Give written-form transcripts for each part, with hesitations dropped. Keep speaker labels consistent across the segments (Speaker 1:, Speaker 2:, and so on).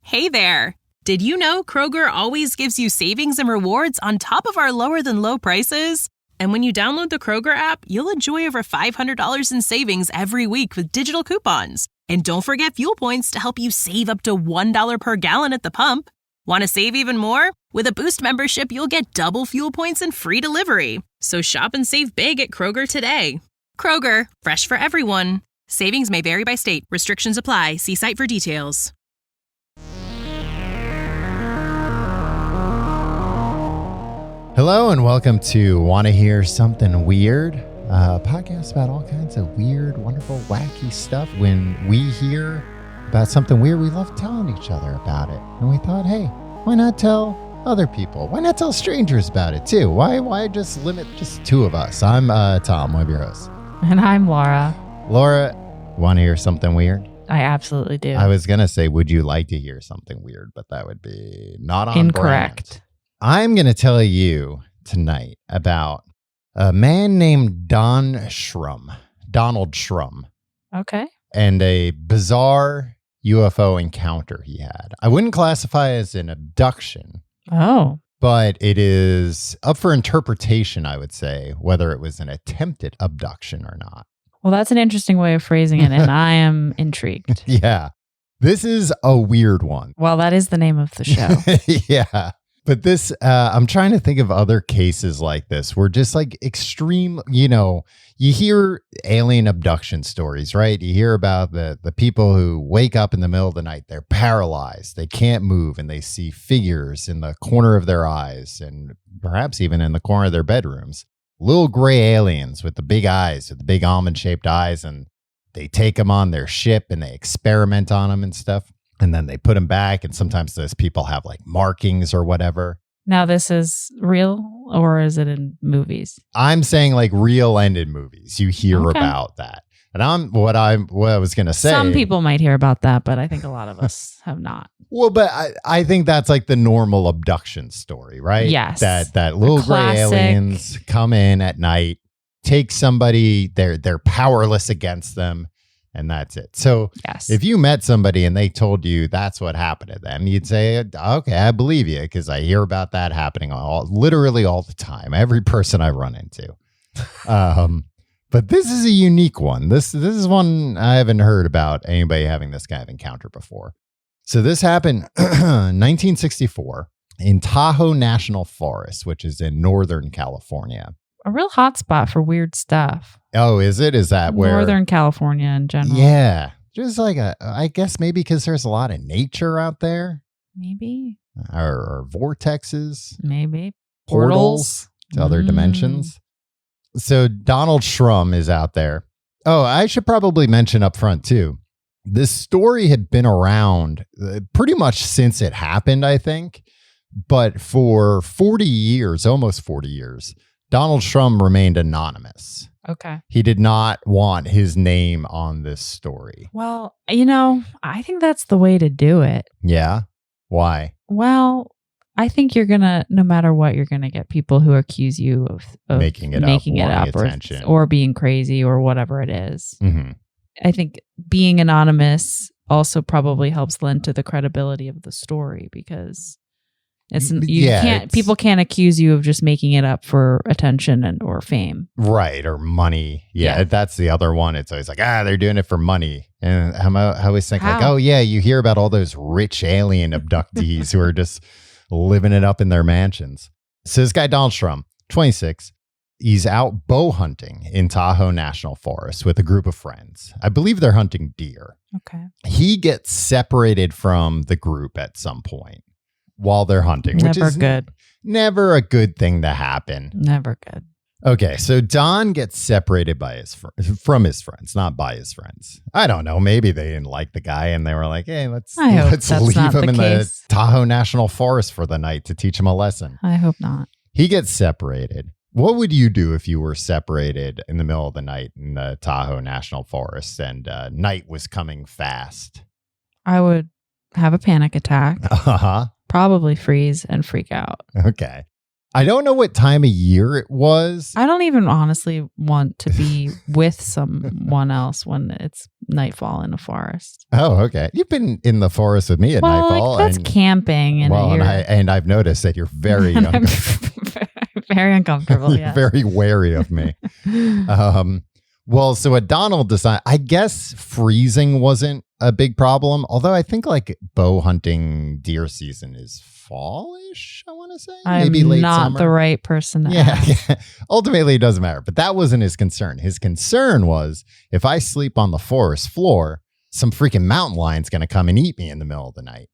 Speaker 1: Hey there! Did you know Kroger always gives you savings and rewards on top of our lower-than-low prices? And when you download the Kroger app, you'll enjoy over $500 in savings every week with digital coupons. And don't forget fuel points to help you save up to $1 per gallon at the pump. Want to save even more? With a Boost membership, you'll get double fuel points and free delivery. So shop and save big at Kroger today. Kroger, fresh for everyone. Savings may vary by state. Restrictions apply. See site for details.
Speaker 2: Hello and welcome to Wanna Hear Something Weird, a podcast about all kinds of weird, wonderful, wacky stuff. When we hear about something weird, we love telling each other about it. And we thought, hey, why not tell other people? Why not tell strangers about it too? Why just limit just two of us? I'm Tom, one of your hosts.
Speaker 3: And I'm Laura.
Speaker 2: Laura, want to hear something weird?
Speaker 3: I absolutely do.
Speaker 2: I was going to say, would you like to hear something weird? But that would be not on
Speaker 3: Incorrect.
Speaker 2: brand. I'm going to tell you tonight about a man named Donald Shrum,
Speaker 3: Okay.
Speaker 2: and a bizarre UFO encounter he had. I wouldn't classify it as an abduction,
Speaker 3: Oh.
Speaker 2: but it is up for interpretation, I would say, whether it was an attempted abduction or not.
Speaker 3: Well, that's an interesting way of phrasing it, and I am intrigued.
Speaker 2: Yeah. This is a weird one.
Speaker 3: Well, that is the name of the show.
Speaker 2: Yeah. But this, I'm trying to think of other cases like this where just like extreme, you hear alien abduction stories, right? You hear about the people who wake up in the middle of the night, they're paralyzed, they can't move, and they see figures in the corner of their eyes and perhaps even in the corner of their bedrooms. Little gray aliens with the big eyes, with the big almond-shaped eyes, and they take them on their ship and they experiment on them and stuff. And then they put them back, and sometimes those people have like markings or whatever.
Speaker 3: Now, this is real, or is it in movies?
Speaker 2: I'm saying like real and in movies. You hear about that. And what I was going to say.
Speaker 3: Some people might hear about that, but I think a lot of us have not.
Speaker 2: Well, but I think that's like the normal abduction story, right?
Speaker 3: Yes.
Speaker 2: That little gray aliens come in at night, take somebody, they're powerless against them. And that's it. So
Speaker 3: yes.
Speaker 2: If you met somebody and they told you that's what happened to them, you'd say, okay, I believe you because I hear about that happening literally all the time. Every person I run into. But this is a unique one. This is one I haven't heard about anybody having this kind of encounter before. So this happened 1964 in Tahoe National Forest, which is in Northern California.
Speaker 3: A real hot spot for weird stuff.
Speaker 2: Oh, is it? Is that where?
Speaker 3: Northern California in general.
Speaker 2: Yeah. Just like I guess maybe because there's a lot of nature out there.
Speaker 3: Maybe.
Speaker 2: Or vortexes.
Speaker 3: Maybe.
Speaker 2: Portals to other dimensions. So Donald Shrum is out there. Oh, I should probably mention up front too. This story had been around pretty much since it happened, I think. But for 40 years, almost 40 years, Donald Shrum remained anonymous.
Speaker 3: Okay.
Speaker 2: He did not want his name on this story.
Speaker 3: Well, I think that's the way to do it.
Speaker 2: Yeah? Why?
Speaker 3: Well, I think you're going to, no matter what, you're going to get people who accuse you of
Speaker 2: making it up
Speaker 3: or being crazy or whatever it is.
Speaker 2: Mm-hmm.
Speaker 3: I think being anonymous also probably helps lend to the credibility of the story because people can't accuse you of just making it up for attention or fame.
Speaker 2: Right. Or money. Yeah. That's the other one. It's always like, they're doing it for money. And I always think like, oh yeah, you hear about all those rich alien abductees who are just living it up in their mansions. So this guy, Donald Shrum, 26, he's out bow hunting in Tahoe National Forest with a group of friends. I believe they're hunting deer.
Speaker 3: Okay.
Speaker 2: He gets separated from the group at some point while they're hunting, which is
Speaker 3: good.
Speaker 2: Never a good thing to happen.
Speaker 3: Never good.
Speaker 2: Okay, so Don gets separated from his friends, not by his friends. I don't know. Maybe they didn't like the guy and they were like, hey, let's leave him in the Tahoe National Forest for the night to teach him a lesson.
Speaker 3: I hope not.
Speaker 2: He gets separated. What would you do if you were separated in the middle of the night in the Tahoe National Forest and night was coming fast?
Speaker 3: I would have a panic attack.
Speaker 2: Uh-huh.
Speaker 3: Probably freeze and freak out.
Speaker 2: Okay. I don't know what time of year it was.
Speaker 3: I don't even honestly want to be with someone else when it's nightfall in a forest.
Speaker 2: Oh, okay. You've been in the forest with me at nightfall.
Speaker 3: Like, that's camping.
Speaker 2: And I've noticed that you're very uncomfortable.
Speaker 3: Very uncomfortable,
Speaker 2: You're very wary of me. Well, so what Donald decided, I guess freezing wasn't a big problem, although I think like bow hunting deer season is fallish, I want to say. Maybe late
Speaker 3: not
Speaker 2: summer.
Speaker 3: The right person to ask.
Speaker 2: Ultimately, it doesn't matter. But that wasn't his concern. His concern was if I sleep on the forest floor, some freaking mountain lion's going to come and eat me in the middle of the night,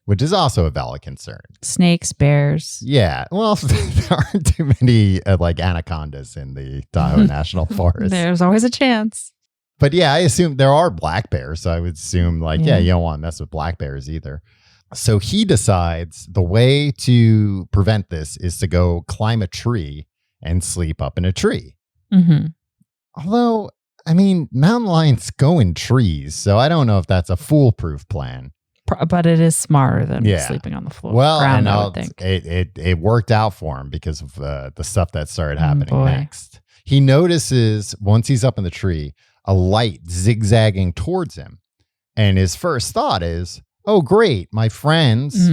Speaker 2: which is also a valid concern.
Speaker 3: Snakes, bears.
Speaker 2: Yeah. Well, there aren't too many like anacondas in the Tahoe National Forest.
Speaker 3: There's always a chance.
Speaker 2: But yeah, I assume there are black bears. So I would assume like, you don't want to mess with black bears either. So he decides the way to prevent this is to go climb a tree and sleep up in a tree. Although, I mean, mountain lions go in trees, so I don't know if that's a foolproof plan.
Speaker 3: But it is smarter than sleeping on the floor.
Speaker 2: Well,
Speaker 3: ground, I would think.
Speaker 2: It worked out for him because of the stuff that started happening next. He notices, once he's up in the tree, a light zigzagging towards him. And his first thought is, oh, great. My friends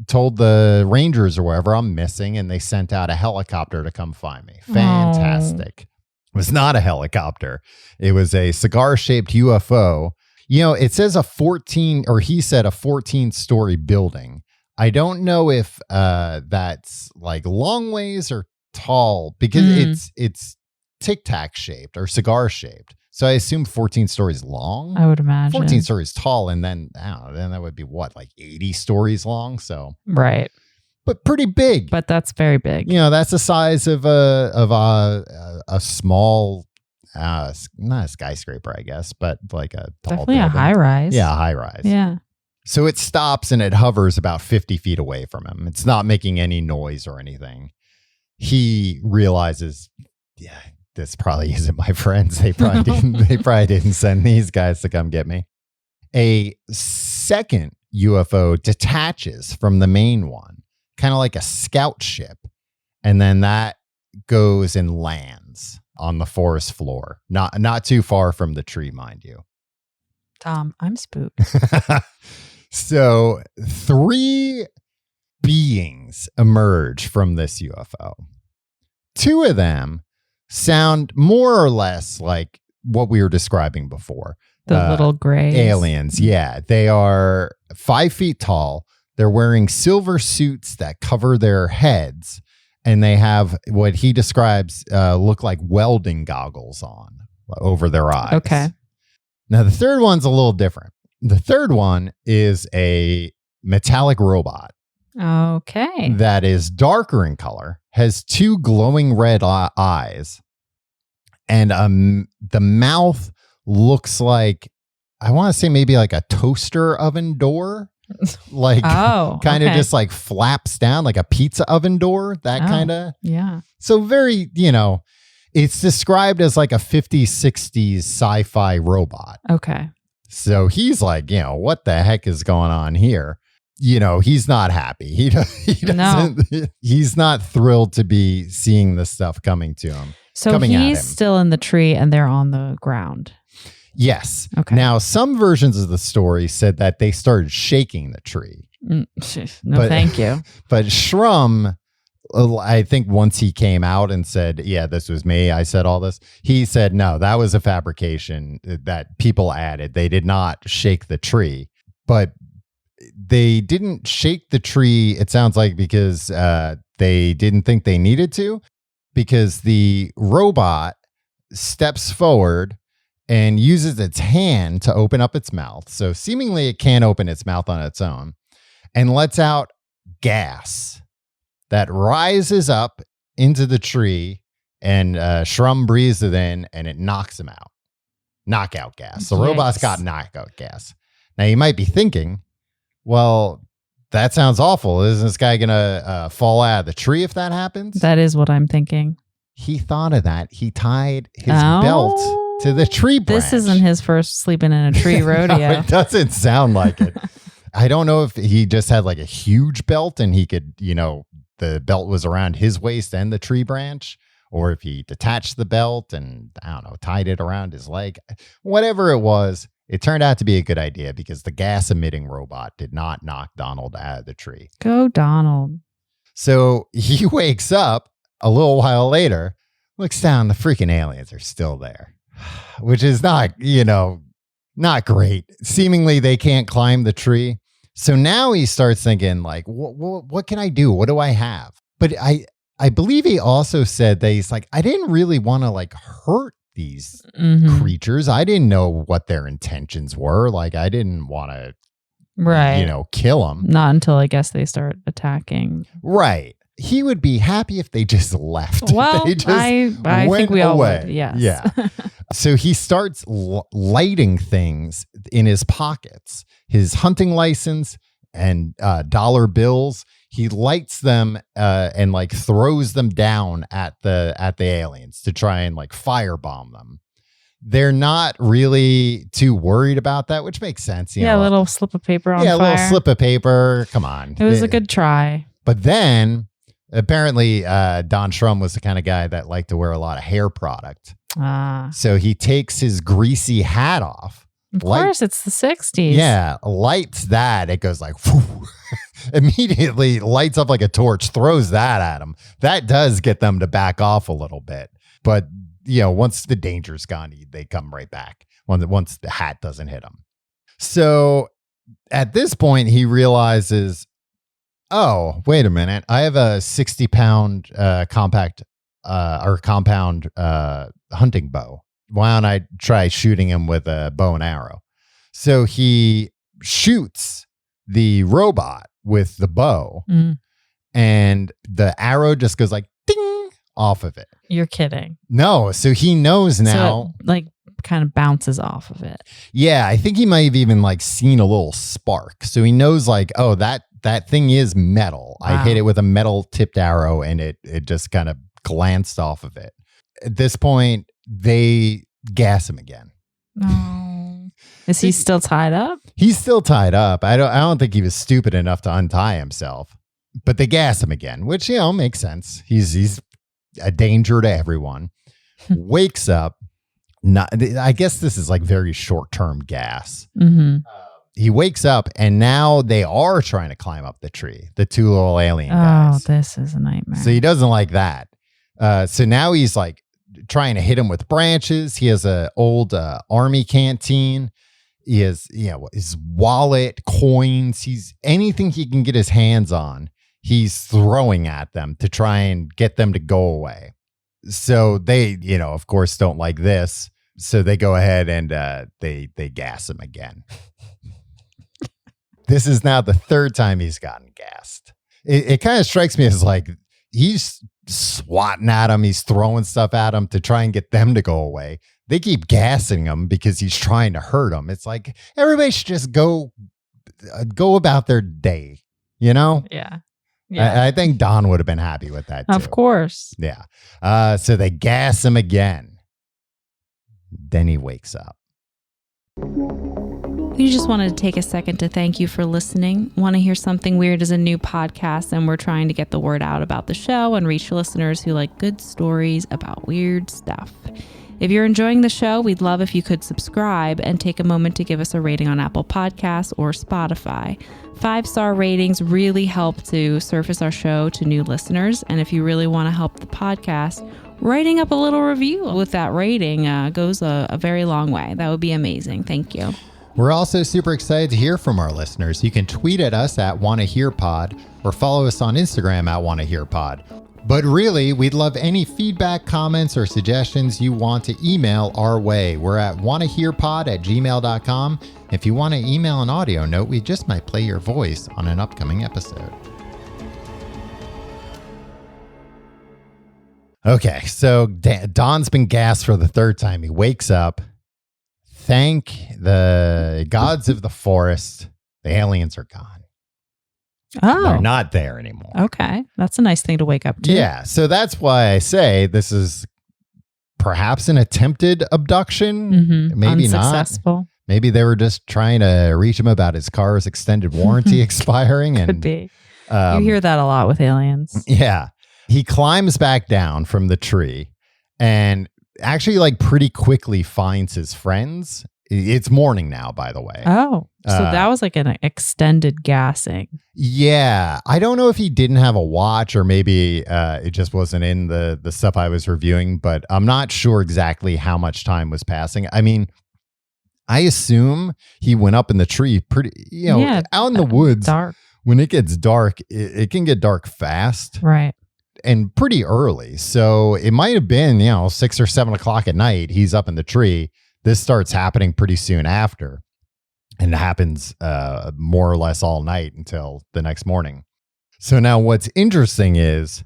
Speaker 2: told the rangers or wherever I'm missing, and they sent out a helicopter to come find me. Fantastic. It was not a helicopter. It was a cigar-shaped UFO. You know, it says he said a 14-story building. I don't know if that's like long ways or tall because it's tic-tac shaped or cigar shaped. So I assume 14 stories long.
Speaker 3: I would imagine
Speaker 2: 14 stories tall, and then then that would be what, like 80 stories long. So
Speaker 3: right,
Speaker 2: but pretty big.
Speaker 3: But that's very big.
Speaker 2: You know, that's the size of a small, not a skyscraper, I guess, but like a tall
Speaker 3: definitely
Speaker 2: building.
Speaker 3: a high rise.
Speaker 2: Yeah, a high rise.
Speaker 3: Yeah.
Speaker 2: So it stops and it hovers about 50 feet away from him. It's not making any noise or anything. He realizes, this probably isn't my friends. They probably didn't send these guys to come get me. A second UFO detaches from the main one, kind of like a scout ship. And then that goes and lands on the forest floor. Not too far from the tree, mind you.
Speaker 3: Tom, I'm spooked.
Speaker 2: So 3 beings emerge from this UFO. 2 of them sound more or less like what we were describing before.
Speaker 3: The little gray
Speaker 2: aliens. Yeah. They are 5 feet tall. They're wearing silver suits that cover their heads. And they have what he describes look like welding goggles on over their eyes.
Speaker 3: Okay.
Speaker 2: Now, the third one's a little different. The third one is a metallic robot.
Speaker 3: Okay.
Speaker 2: That is darker in color, has 2 glowing red eyes, and the mouth looks like, I want to say maybe like a toaster oven door. Like kind of just like flaps down like a pizza oven door, that kind of.
Speaker 3: Yeah.
Speaker 2: So very, it's described as like a 50s, 60s sci-fi robot.
Speaker 3: Okay.
Speaker 2: So he's like, what the heck is going on here? He's not happy. He doesn't. No. He's not thrilled to be seeing this stuff coming to him.
Speaker 3: So he's still in the tree and they're on the ground.
Speaker 2: Yes.
Speaker 3: Okay.
Speaker 2: Now, some versions of the story said that they started shaking the tree.
Speaker 3: Thank you.
Speaker 2: But Shrum, I think once he came out and said, yeah, this was me, I said all this, he said, no, that was a fabrication that people added. They did not shake the tree. But they didn't shake the tree, it sounds like, because they didn't think they needed to, because the robot steps forward and uses its hand to open up its mouth. So seemingly it can't open its mouth on its own, and lets out gas that rises up into the tree, and Shrum breathes it in and it knocks him out. Knockout gas. The robot's got knockout gas. Now you might be thinking, well, that sounds awful. Isn't this guy going to fall out of the tree if that happens?
Speaker 3: That is what I'm thinking.
Speaker 2: He thought of that. He tied his belt to the tree branch.
Speaker 3: This isn't his first sleeping in a tree rodeo.
Speaker 2: No, it doesn't sound like it. I don't know if he just had like a huge belt and he could, the belt was around his waist and the tree branch, or if he detached the belt and, I don't know, tied it around his leg. Whatever it was, it turned out to be a good idea because the gas-emitting robot did not knock Donald out of the tree.
Speaker 3: Go, Donald.
Speaker 2: So he wakes up a little while later, looks down, the freaking aliens are still there, which is not, not great. Seemingly they can't climb the tree. So now he starts thinking like, what can I do? What do I have? But I believe he also said that he's like, I didn't really want to like hurt these creatures. I didn't know what their intentions were. Like I didn't want to, kill them.
Speaker 3: Not until I guess they start attacking.
Speaker 2: Right. He would be happy if they just left.
Speaker 3: Well,
Speaker 2: they just
Speaker 3: I think we all would. Yes.
Speaker 2: Yeah. So he starts lighting things in his pockets, his hunting license and dollar bills. He lights them and like throws them down at the aliens to try and like firebomb them. They're not really too worried about that, which makes sense.
Speaker 3: A little slip of paper on fire.
Speaker 2: Yeah, a little slip of paper. Come on.
Speaker 3: It was a good try.
Speaker 2: But then apparently Don Shrum was the kind of guy that liked to wear a lot of hair product. So he takes his greasy hat off.
Speaker 3: Of course, it's the 60s.
Speaker 2: Yeah, lights that. It goes like, whoo, immediately lights up like a torch, throws that at them. That does get them to back off a little bit. But, once the danger's gone, they come right back once the hat doesn't hit them. So at this point, he realizes, oh, wait a minute. I have a 60-pound compound hunting bow. Why don't I try shooting him with a bow and arrow? So he shoots the robot with the bow and the arrow just goes like ding off of it.
Speaker 3: You're kidding.
Speaker 2: No. So he knows now.
Speaker 3: So it, like kind of bounces off of it.
Speaker 2: Yeah. I think he might have even like seen a little spark. So he knows like, oh, that thing is metal. Wow. I hit it with a metal tipped arrow and it just kind of glanced off of it. At this point, they gas him again.
Speaker 3: No. Is he still tied up?
Speaker 2: He's still tied up. I don't think he was stupid enough to untie himself. But they gas him again, which makes sense. He's a danger to everyone. Wakes up. I guess this is like very short-term gas. He wakes up and now they are trying to climb up the tree. The two little alien guys.
Speaker 3: Oh, this is a nightmare.
Speaker 2: So he doesn't like that. So now he's like trying to hit him with branches. He has an old army canteen. He has, his wallet, coins. He's anything he can get his hands on. He's throwing at them to try and get them to go away. So they, of course, don't like this. So they go ahead and they gas him again. This is now the third time he's gotten gassed. It kind of strikes me as like he's swatting at him. He's throwing stuff at him to try and get them to go away. They keep gassing him because he's trying to hurt them. It's like everybody should just go about their day,
Speaker 3: Yeah.
Speaker 2: I think Don would have been happy with that too.
Speaker 3: Of course.
Speaker 2: Yeah. So they gas him again. Then he wakes up.
Speaker 3: We just wanted to take a second to thank you for listening. Want to Hear Something Weird is a new podcast, and we're trying to get the word out about the show and reach listeners who like good stories about weird stuff. If you're enjoying the show, we'd love if you could subscribe and take a moment to give us a rating on Apple Podcasts or Spotify. 5-star ratings really help to surface our show to new listeners. And if you really want to help the podcast, writing up a little review with that rating goes a very long way. That would be amazing. Thank you.
Speaker 2: We're also super excited to hear from our listeners. You can tweet at us at wannahearpod or follow us on Instagram at wannahearpod. But really, we'd love any feedback, comments, or suggestions you want to email our way. We're at wannahearpod@gmail.com. If you want to email an audio note, we just might play your voice on an upcoming episode. Okay, so Don's been gassed for the third time. He wakes up. Thank the gods of the forest. The aliens are gone.
Speaker 3: Oh.
Speaker 2: They're not there anymore.
Speaker 3: Okay. That's a nice thing to wake up to.
Speaker 2: Yeah. So that's why I say this is perhaps an attempted abduction.
Speaker 3: Mm-hmm.
Speaker 2: Maybe
Speaker 3: unsuccessful.
Speaker 2: Not. Maybe they were just trying to reach him about his car's extended warranty expiring.
Speaker 3: Could be. You hear that a lot with aliens.
Speaker 2: Yeah. He climbs back down from the tree and actually like pretty quickly finds his friends. It's morning now, by the way.
Speaker 3: Oh, so that was like an extended gassing.
Speaker 2: Yeah. I don't know if he didn't have a watch or maybe it just wasn't in the stuff I was reviewing, but I'm not sure exactly how much time was passing. I mean, I assume he went up in the tree pretty, out in the woods.
Speaker 3: Dark.
Speaker 2: When it gets dark, it can get dark fast.
Speaker 3: Right.
Speaker 2: And pretty early. So it might have been, 6 or 7 o'clock at night. He's up in the tree. This starts happening pretty soon after. And it happens more or less all night until the next morning. So now what's interesting is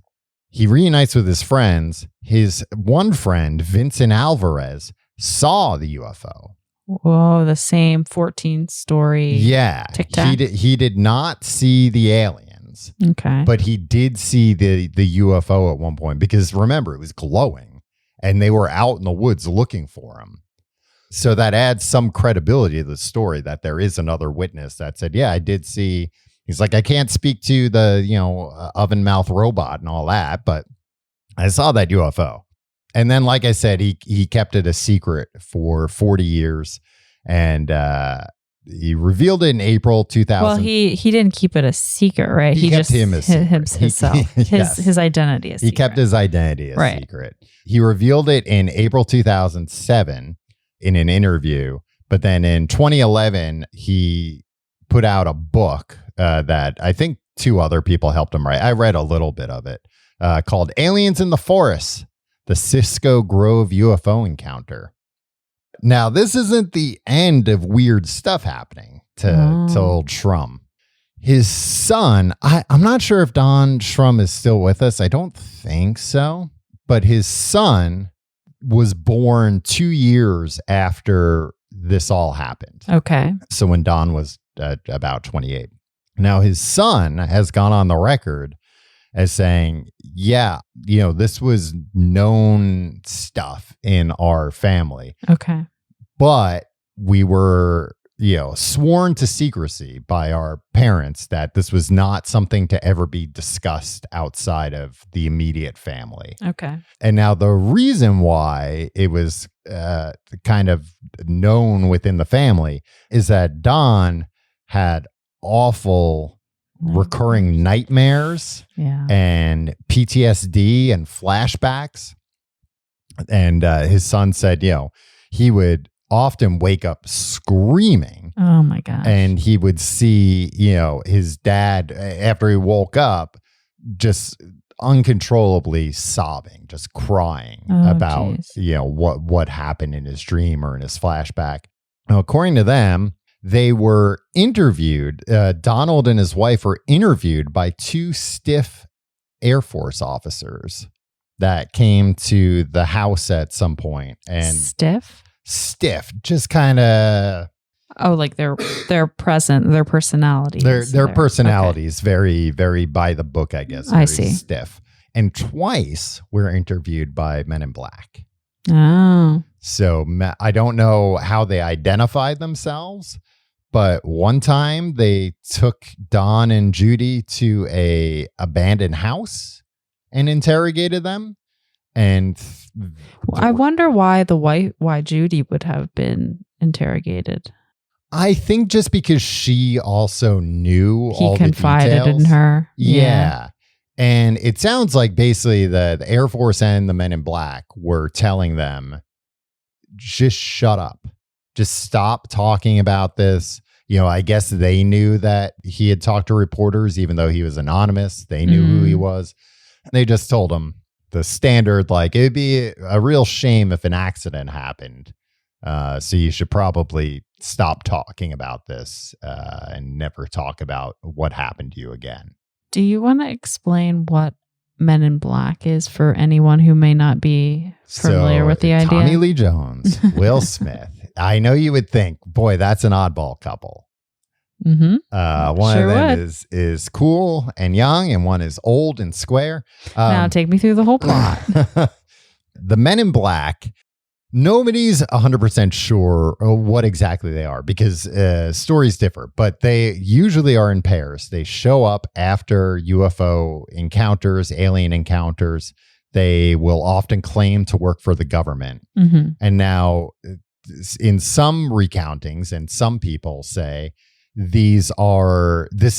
Speaker 2: he reunites with his friends. His one friend, Vincent Alvarez, saw the UFO.
Speaker 3: Whoa, the same 14-story.
Speaker 2: Yeah. He did not see the aliens.
Speaker 3: Okay.
Speaker 2: But he did see the UFO at one point because remember, it was glowing and they were out in the woods looking for him. So that adds some credibility to the story that there is another witness that said, yeah, I did see. He's like, I can't speak to the, oven mouth robot and all that, but I saw that UFO. And then, like I said, he kept it a secret for 40 years and he revealed it in April 2000.
Speaker 3: Well, he didn't keep it a secret, right?
Speaker 2: He kept him a secret.
Speaker 3: Himself.
Speaker 2: Yes.
Speaker 3: His identity is
Speaker 2: He kept his identity a secret. He revealed it in April 2007 in an interview. But then in 2011, he put out a book that I think 2 other people helped him write. I read a little bit of it called Aliens in the Forest, the Cisco Grove UFO Encounter. Now, this isn't the end of weird stuff happening to old Shrum. His son, I'm not sure if Don Shrum is still with us. I don't think so. But his son was born 2 years after this all happened.
Speaker 3: Okay.
Speaker 2: So when Don was about 28. Now, his son has gone on the record as saying, yeah, this was known stuff in our family.
Speaker 3: Okay.
Speaker 2: But we were, sworn to secrecy by our parents that this was not something to ever be discussed outside of the immediate family.
Speaker 3: Okay.
Speaker 2: And now the reason why it was kind of known within the family is that Don had awful recurring nightmares and PTSD and flashbacks. And his son said, he would often wake up screaming.
Speaker 3: Oh my gosh.
Speaker 2: And he would see, his dad after he woke up just uncontrollably sobbing, just crying about, what happened in his dream or in his flashback. Now, according to them, they were interviewed. Donald and his wife were interviewed by 2 stiff Air Force officers that came to the house at some point. And
Speaker 3: stiff,
Speaker 2: just kind of.
Speaker 3: Oh, like their present, their personalities.
Speaker 2: Their personalities, very, very by the book, I guess.
Speaker 3: I see.
Speaker 2: Stiff. And twice were interviewed by Men in Black.
Speaker 3: Oh.
Speaker 2: So I don't know how they identified themselves, but one time they took Don and Judy to a abandoned house and interrogated them. And
Speaker 3: I wonder why why Judy would have been interrogated.
Speaker 2: I think just because she also knew all the details. He
Speaker 3: confided in her.
Speaker 2: Yeah. And it sounds like basically the Air Force and the Men in Black were telling them, just shut up. Just stop talking about this. I guess they knew that he had talked to reporters, even though he was anonymous. They knew who he was. They just told him the standard, like, it'd be a real shame if an accident happened. So you should probably stop talking about this and never talk about what happened to you again.
Speaker 3: Do you want to explain what Men in Black is for anyone who may not be familiar with the idea?
Speaker 2: Tommy Lee Jones, Will Smith. I know you would think, boy, that's an oddball couple.
Speaker 3: Mm-hmm.
Speaker 2: One of them is cool and young, and one is old and square.
Speaker 3: Now take me through the whole plot.
Speaker 2: The Men in Black Nobody's 100% sure what exactly they are because stories differ, but they usually are in pairs. They show up after UFO encounters, alien encounters. They will often claim to work for the government.
Speaker 3: Mm-hmm.
Speaker 2: And now in some recountings, and some people say this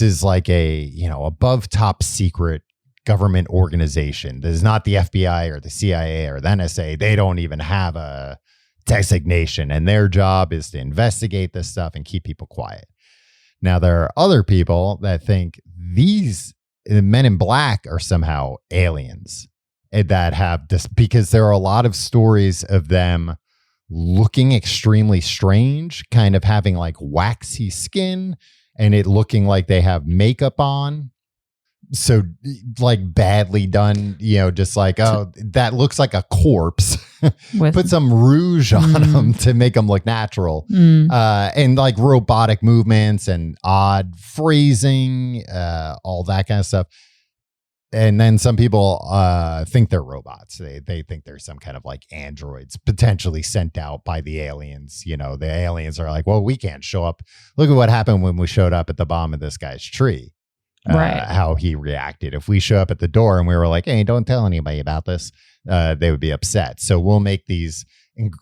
Speaker 2: is like a, above top secret government organization. This is not the FBI or the CIA or the NSA. They don't even have a designation, and their job is to investigate this stuff and keep people quiet. Now, there are other people that think these men in black are somehow aliens that have this, because there are a lot of stories of them looking extremely strange, kind of having like waxy skin and it looking like they have makeup on. So like badly done, just like, oh, that looks like a corpse. Put some rouge on them to make them look natural. And like robotic movements and odd phrasing, all that kind of stuff. And then some people think they're robots. They think they're some kind of like androids potentially sent out by the aliens. The aliens are like, well, we can't show up. Look at what happened when we showed up at the bottom of this guy's tree.
Speaker 3: Right.
Speaker 2: How he reacted. If we show up at the door and we were like, hey, don't tell anybody about this, they would be upset. So we'll make these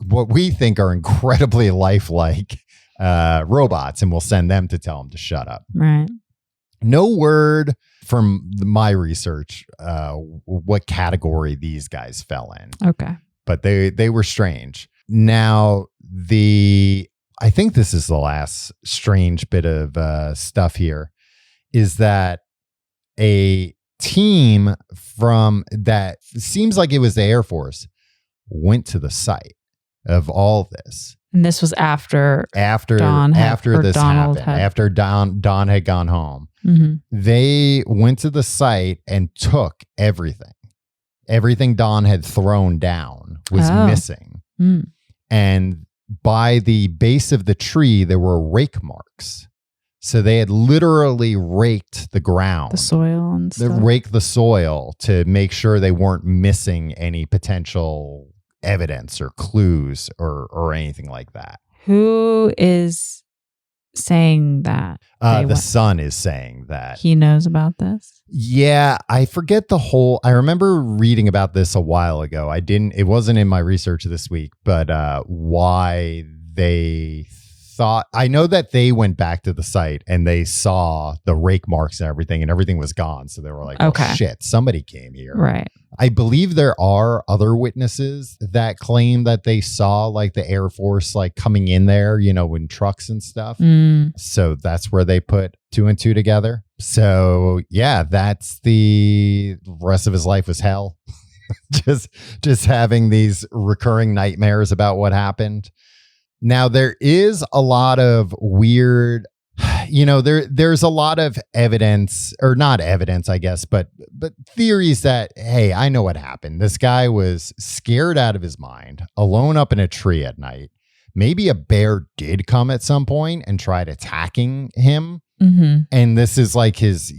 Speaker 2: what we think are incredibly lifelike robots, and we'll send them to tell them to shut up.
Speaker 3: Right.
Speaker 2: No word from my research what category these guys fell in.
Speaker 3: Okay.
Speaker 2: But they were strange. Now, I think this is the last strange bit of stuff here, is that a team from that seems like it was the Air Force went to the site of all this.
Speaker 3: And this was after this
Speaker 2: happened,
Speaker 3: had
Speaker 2: after Don had gone home.
Speaker 3: Mm-hmm.
Speaker 2: They went to the site and took everything. Everything Don had thrown down was missing.
Speaker 3: Mm.
Speaker 2: And by the base of the tree, there were rake marks. So they had literally raked the ground,
Speaker 3: the soil and stuff.
Speaker 2: They raked the soil to make sure they weren't missing any potential evidence or clues or anything like that.
Speaker 3: Who is saying that?
Speaker 2: The son is saying that.
Speaker 3: He knows about this?
Speaker 2: Yeah, I forget I remember reading about this a while ago. It wasn't in my research this week, but why they thought, I know that they went back to the site and they saw the rake marks and everything was gone. So they were like,
Speaker 3: okay.
Speaker 2: Oh shit, somebody came here.
Speaker 3: Right.
Speaker 2: I believe there are other witnesses that claim that they saw like the Air Force like coming in there, in trucks and stuff. So that's where they put 2 and 2 together. So yeah, that's the rest of his life was hell. just having these recurring nightmares about what happened. Now, there is a lot of weird, there's a lot of evidence, or not evidence, I guess, but theories that, hey, I know what happened. This guy was scared out of his mind, alone up in a tree at night. Maybe a bear did come at some point and tried attacking him.
Speaker 3: Mm-hmm.
Speaker 2: And this is like his,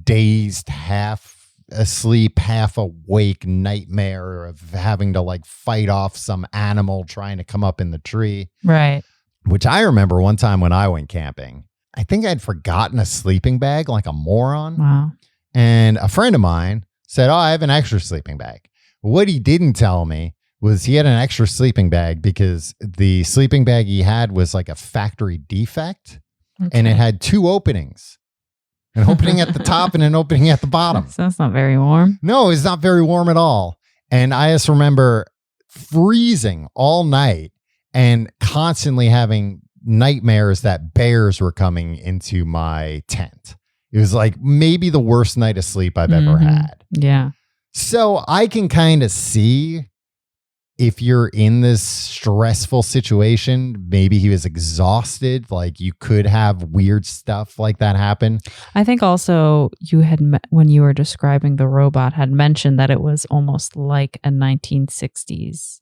Speaker 2: dazed, half asleep, half awake nightmare of having to like fight off some animal trying to come up in the tree.
Speaker 3: Right.
Speaker 2: Which I remember one time when I went camping, I think I'd forgotten a sleeping bag like a moron.
Speaker 3: Wow.
Speaker 2: And a friend of mine said, oh, I have an extra sleeping bag. What he didn't tell me was he had an extra sleeping bag because the sleeping bag he had was like a factory defect. Okay. And it had 2 openings. An opening at the top and an opening at the bottom.
Speaker 3: So that's not very warm.
Speaker 2: No, it's not very warm at all. And I just remember freezing all night and constantly having nightmares that bears were coming into my tent. It was like maybe the worst night of sleep I've ever had.
Speaker 3: Yeah.
Speaker 2: So I can kind of see if you're in this stressful situation, maybe he was exhausted. Like you could have weird stuff like that happen.
Speaker 3: I think also you had, when you were describing the robot, had mentioned that it was almost like a 1960s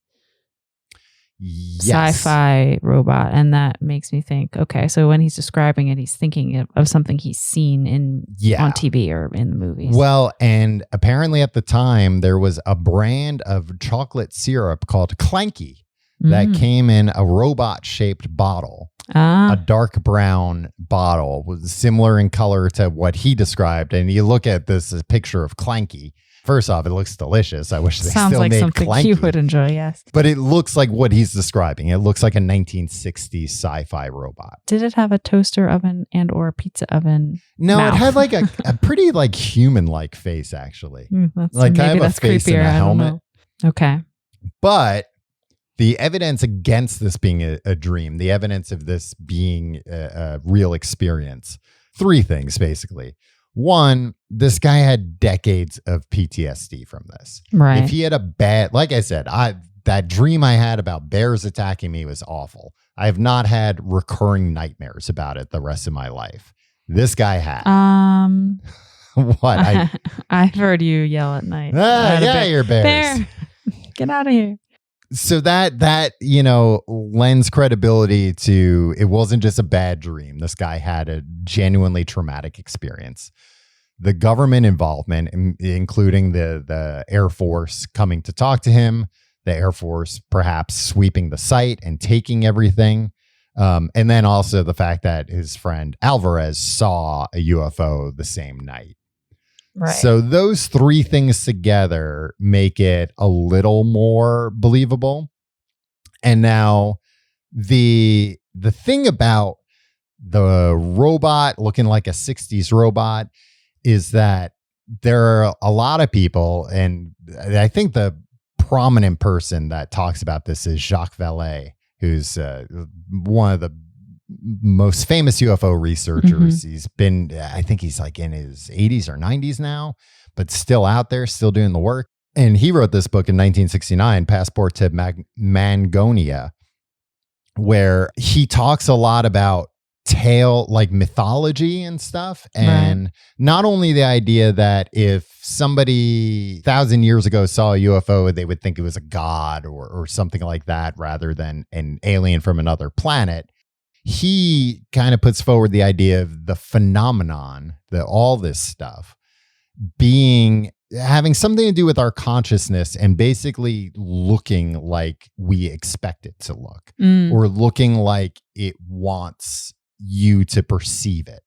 Speaker 3: sci-fi robot. And that makes me think, okay, so when he's describing it, he's thinking of something he's seen on TV or in the movies.
Speaker 2: Well, and apparently at the time, there was a brand of chocolate syrup called Clanky that came in a robot-shaped bottle. A dark brown bottle, was similar in color to what he described. And you look at this picture of Clanky. First off, it looks delicious. I wish they
Speaker 3: Sounds
Speaker 2: still
Speaker 3: like
Speaker 2: made
Speaker 3: something
Speaker 2: Clanky.
Speaker 3: you would enjoy, yes.
Speaker 2: But it looks like what he's describing. It looks like a 1960s sci-fi robot.
Speaker 3: Did it have a toaster oven and or a pizza oven?
Speaker 2: No,
Speaker 3: mouth?
Speaker 2: It had like a pretty like human-like face, actually. Like kind of a face in a helmet.
Speaker 3: Okay.
Speaker 2: But the evidence against this being a dream, the evidence of this being a real experience, 3 things basically. 1, this guy had decades of PTSD from this.
Speaker 3: Right.
Speaker 2: If he had a bad, like I said, that dream I had about bears attacking me was awful. I have not had recurring nightmares about it the rest of my life. This guy had. What?
Speaker 3: I've heard you yell at night.
Speaker 2: Yeah, you're bears.
Speaker 3: Bear, get out of here.
Speaker 2: So that lends credibility to it wasn't just a bad dream. This guy had a genuinely traumatic experience. The government involvement, including the Air Force coming to talk to him, the Air Force perhaps sweeping the site and taking everything. And then also the fact that his friend Alvarez saw a UFO the same night.
Speaker 3: Right.
Speaker 2: So those 3 things together make it a little more believable. And now the thing about the robot looking like a 60s robot is that there are a lot of people, and I think the prominent person that talks about this is Jacques Vallée, who's one of the most famous UFO researchers. He's been, I think he's like in his 80s or 90s now, but still out there, still doing the work. And he wrote this book in 1969, Passport to Mangonia, where he talks a lot about like mythology and stuff. And not only the idea that if somebody 1,000 years ago saw a UFO, they would think it was a god or something like that rather than an alien from another planet. He kind of puts forward the idea of the phenomenon, that all this stuff having something to do with our consciousness and basically looking like we expect it to look, or looking like it wants you to perceive it.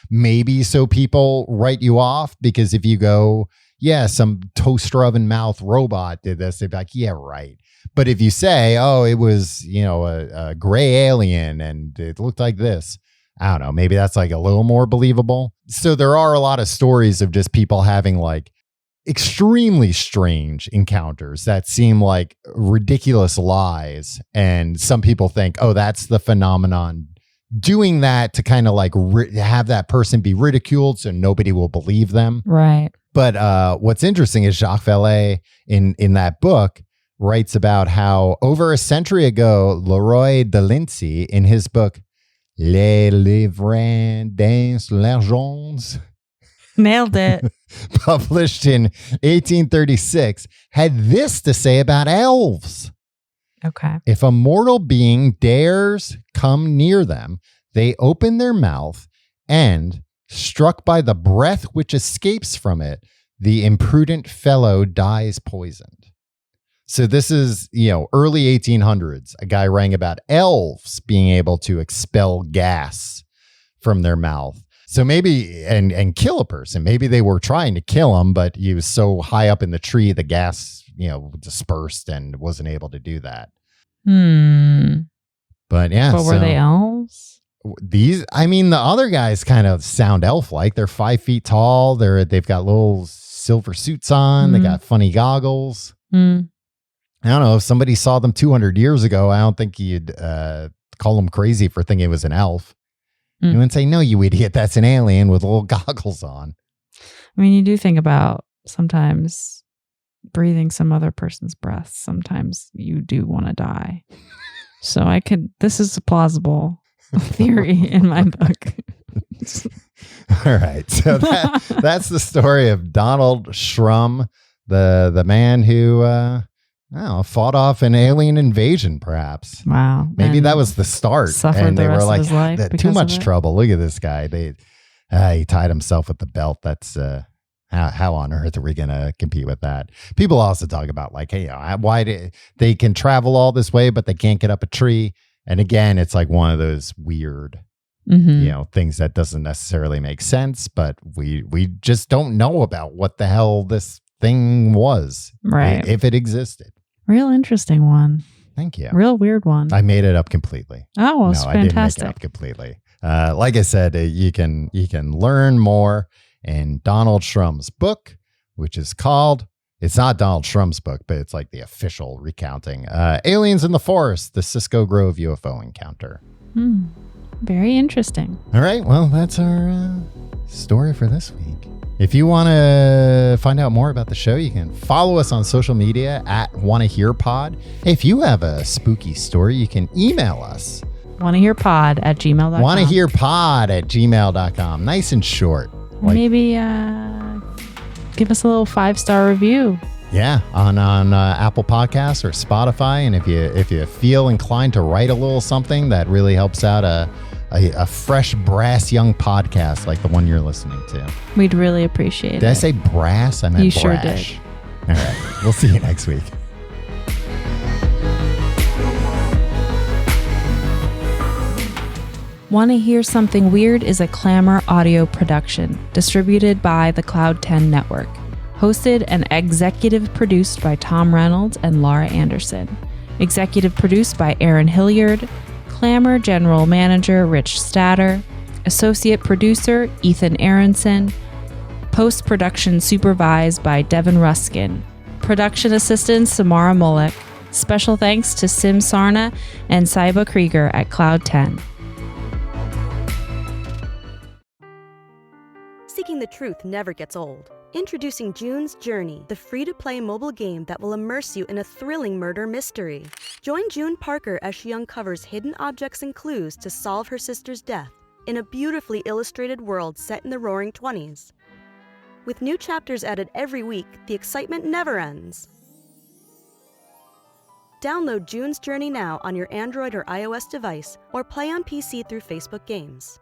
Speaker 2: Maybe so people write you off, because if you go, yeah, some toaster oven mouth robot did this, they'd be like, yeah, right. But if you say, oh, it was, a gray alien and it looked like this, I don't know, maybe that's like a little more believable. So there are a lot of stories of just people having like extremely strange encounters that seem like ridiculous lies. And some people think, oh, that's the phenomenon, doing that to kind of like have that person be ridiculed so nobody will believe them.
Speaker 3: Right.
Speaker 2: But what's interesting is Jacques Vallée in that book writes about how over a century ago, Leroy de Lindsay, in his book, Les Livres des Légendes,
Speaker 3: nailed it,
Speaker 2: published in 1836, had this to say about elves.
Speaker 3: Okay.
Speaker 2: If a mortal being dares come near them, they open their mouth and, struck by the breath which escapes from it, the imprudent fellow dies poisoned. So this is, early 1800s. A guy rang about elves being able to expel gas from their mouth. So maybe, and kill a person. Maybe they were trying to kill him, but he was so high up in the tree, the gas, dispersed and wasn't able to do that. But yeah.
Speaker 3: But were they elves?
Speaker 2: The other guys kind of sound elf-like. They're 5 feet tall. They've got little silver suits on. They got funny goggles. I don't know, if somebody saw them 200 years ago, I don't think you'd call them crazy for thinking it was an elf. You wouldn't say, no, you idiot, that's an alien with little goggles on.
Speaker 3: I mean, you do think about sometimes breathing some other person's breath. Sometimes you do want to die. So this is a plausible theory in my book.
Speaker 2: All right. So that's the story of Donald Shrum, the man who fought off an alien invasion, perhaps.
Speaker 3: Wow.
Speaker 2: Maybe that was the start.
Speaker 3: And they were like,
Speaker 2: too much trouble. Look at this guy. He tied himself with the belt. That's How on earth are we going to compete with that? People also talk about like, hey, why they can travel all this way, but they can't get up a tree. And again, it's like one of those weird, things that doesn't necessarily make sense, but we just don't know about what the hell this thing was,
Speaker 3: right?
Speaker 2: If it existed.
Speaker 3: Real interesting one.
Speaker 2: Thank you.
Speaker 3: Real weird one.
Speaker 2: I made it up completely.
Speaker 3: Oh, well, it's fantastic.
Speaker 2: I didn't make it up completely. Like I said, you can learn more in Donald Shrum's book, which is called, it's not Donald Shrum's book, but it's like the official recounting, Aliens in the Forest, the Cisco Grove UFO Encounter.
Speaker 3: Very interesting.
Speaker 2: All right. Well, that's our story for this week. If you want to find out more about the show, you can follow us on social media at wannahearpod. If you have a spooky story, you can email us.
Speaker 3: wannahearpod@gmail.com.
Speaker 2: wannahearpod@gmail.com. Nice and short.
Speaker 3: Maybe give us a little 5-star review.
Speaker 2: Yeah, on Apple Podcasts or Spotify. And if you feel inclined to write a little something that really helps out a fresh, brass young podcast like the one you're listening to,
Speaker 3: we'd really appreciate it.
Speaker 2: Did I say brass? I meant
Speaker 3: you
Speaker 2: brash.
Speaker 3: Sure did.
Speaker 2: All right. We'll see you next week.
Speaker 3: Want to Hear Something Weird is a Clamor audio production distributed by the Cloud 10 Network. Hosted and executive produced by Tom Reynolds and Laura Anderson. Executive produced by Aaron Hilliard. Clamor General Manager Rich Statter. Associate Producer Ethan Aronson. Post-production supervised by Devin Ruskin. Production Assistant Samara Molek. Special thanks to Sim Sarna and Saiba Krieger at Cloud 10.
Speaker 4: Seeking the truth never gets old. Introducing June's Journey, the free-to-play mobile game that will immerse you in a thrilling murder mystery. Join June Parker as she uncovers hidden objects and clues to solve her sister's death in a beautifully illustrated world set in the Roaring '20s. With new chapters added every week, the excitement never ends. Download June's Journey now on your Android or iOS device, or play on PC through Facebook Games.